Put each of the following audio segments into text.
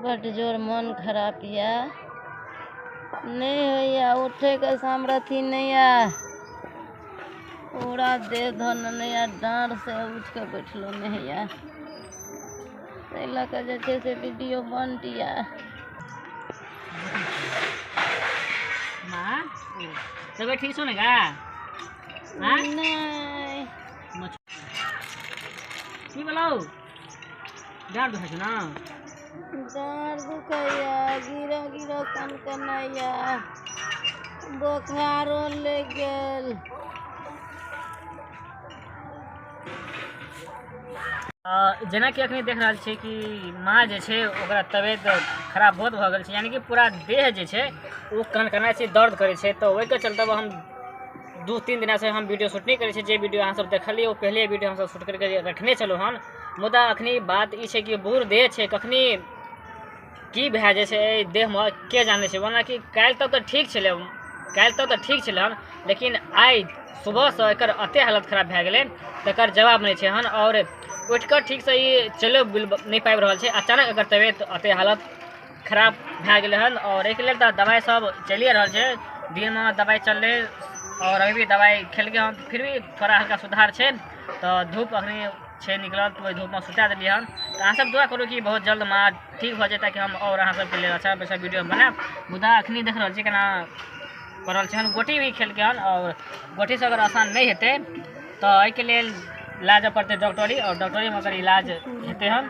बड़ जोर मन खराब या नहीं होइया उठे के सामर्थ्य नहीं या पूरा देह धन नहीं या डांड से उठ के बैठलो नहीं या लग से वीडियो बनटिया माँ तब ठीक सो नेगा नहीं की बोलो डांड दुखै छ ना डांड दुखैया गिरा गिरा कनकनाइया बोखारो लग गेल जेना कि अखनी देख रहा छे कि माँ जे छे ओकरा तबियत खराब बहुत भ गेल छे यानी कि पूरा देह जे छे वो कनकनाइ छै दर्द करे छे तो ओहि के चलते हम 2-3 दिन से हम वीडियो शूट नहीं करे छे जे वीडियो अहाँ सब देखलिए वो पहले वीडियो हम सब शूट करके रखने चलो हन मुदा अखनी बात ई छे कि बूढ़ देह छे कखनी की भए जाए छे देह में के जाने छे वरना कि काल तक तो ठीक छले हन लेकिन आई सुबह से एकर अते हालत खराब भए गेलै तकर जवाब नहीं छे हन और उठकर ठीक से ही चलो नहीं पाबि रहल छे अचानक एकर तबियत अते हालत खराब भए गेलै हन और एक लेल तो दवाई सब चलिए रहल छे दिन में दवाई चलले और अभी भी दवाई खेलके हम फिर भी थोड़ा हल्का सुधार छे तो धूप अखनी छे निकलल तो धूप में सुता दिलिए हन तो अहाँ सब दुआ करू कि बहुत जल्द माँ ठीक हो जाए ताकि हम और अहाँ सबके लिए अच्छा अच्छा वीडियो बनाएब मुदा अखनी देख रहल छी केना पड़ल छे हन गोटी भी खेलके हन और गोटी से अगर आसान नहीं हेतै तो एहिके लेल इलाज पड़ते डॉक्टरी और डॉक्टरी में अगर इलाज हेते हन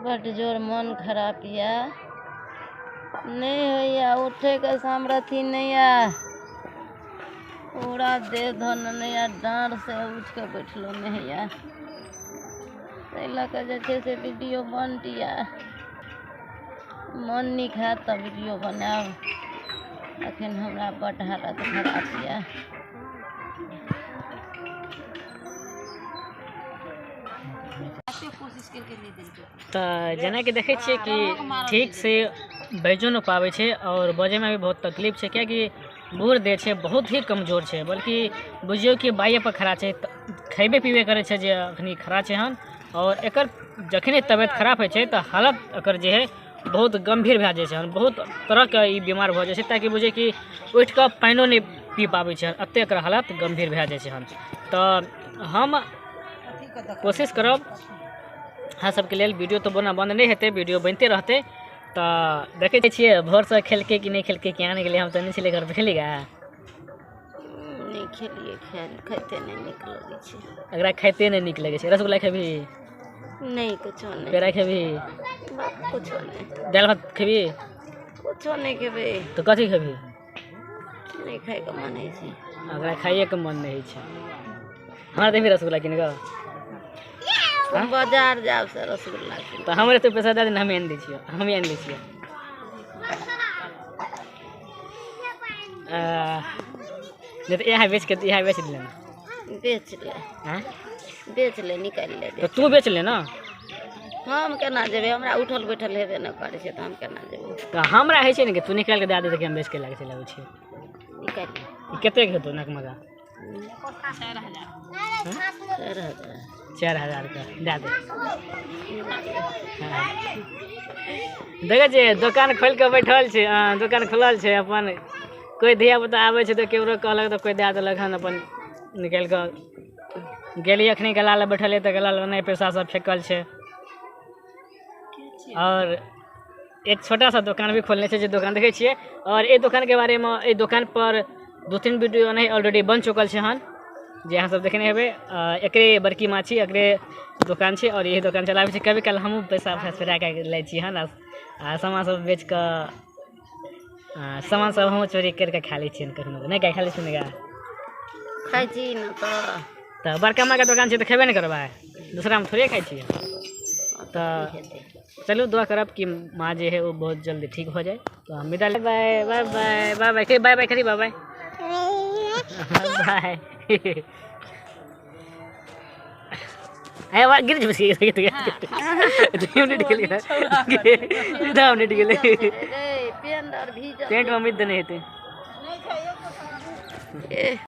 बड़ जोर मन खराब या नहीं होइया उठे के सामर्थ्य नहीं या पूरा देह धन नहीं या डांड से उठ के बैठलो नहीं या लग से वीडियो बनटिया मन नीक है तब वीडियो बनाब अखन हमरा बड़ हालत खराब या तो जेना कि देखे छे कि ठीक से बजो न पावे छे और बजे में भी बहुत तकलीफ छे क्योंकि बूढ़ देह छे बहुत ही कमजोर छे बल्कि बुझियो कि बाइये पर खड़ा छे खेबे पीबे करे छे जे अखनी खड़ा छे हन और एकर जखने तबियत खराब है छे तो हालत एकर जे है बहुत गंभीर भए जाए छे बहुत तरह के ई बीमार भ जाए छे ताकि बुझे कि उठ के पानियो नहीं पी पावे छे अते एकर हालत गंभीर भए जाए छे हन तो हम कोशिश करब हाँ सबके लिए वीडियो तो बना बंद नहीं हेते वीडियो बनते रहते तो देखे छे भोर से खेलके कि नहीं खेलके क्या नहीं गेले हम तो नहीं छे घर पे खेलेगा नहीं खेलिए खाते नहीं निक लगे छे अगर खाते नहीं निक लगे छे रसगुल्ला खेबी नहीं कुछ नहीं पेड़ा खेबी कुछ नहीं दाल भात खेबी कुछ नहीं खेबे तो कथी खेबी नहीं खाए के मन है छे अगर खाइए के मन नहीं छे हमरा देबी रसगुल्ला किन के हम बाजार जाब से रसगुल्ला तो हमरे तो पैसा दे देना हम आन दै छियै हम आन लै छियै नहीं तो यहाँ बेच के यहाँ बेच ले हाँ बेच ले निकाल ले तो तू बेच ले ना हम केना जेबे हमरा उठल बैठल हेबे न करे छे तो हम केना जेबे तो हमरा है छे ने कि तू निकाल के दे दे कि हम बेच के लागे चलाबै छियै निकाल कते हेतौ नक मगा 4,000 का दे दे देखे छे दुकान खोल के बैठल छे दुकान खुलल छे अपन कोई धिया पुता आवे छे तो केकरो कहलक तो कोई दे देलक हन अपन निकाल के गेली अखनी गला ले बैठल तो गला ले नहीं पैसा सब फेकल छे और एक छोटा सा दुकान भी खोलने छे जो दुकान देखे छिए और ये दुकान के बारे में ये दुकान पर 2-3 वीडियो नहीं ऑलरेडी बन चुकल छे हन जे अहाँ सब देखने हेबे एकरे बड़की माछी एकरे दुकान छे और यही दुकान चलावे छे कभी कल हमहू पैसा फेरा के लै छी हन सामान सब बेच के सामान सब हम चोरी करके खा लै छियन कखनो नहीं खा लै छी ने खाई छी न तो बड़का माँ का दुकान छे तो खेबे नहीं करबा दूसरा में थोड़े खाई छी तो चलो दुआ करब कि माँ जे है वो बहुत जल्दी ठीक हो जाए तो हम विदा ले bye bye bye bye bye bye bye करी बाय बाय बाय है वा गिर बस गिर मिनट के लिए 2 मिनट के लिए पेंट और भी पेंट में उम्मीद नहीं हेते एह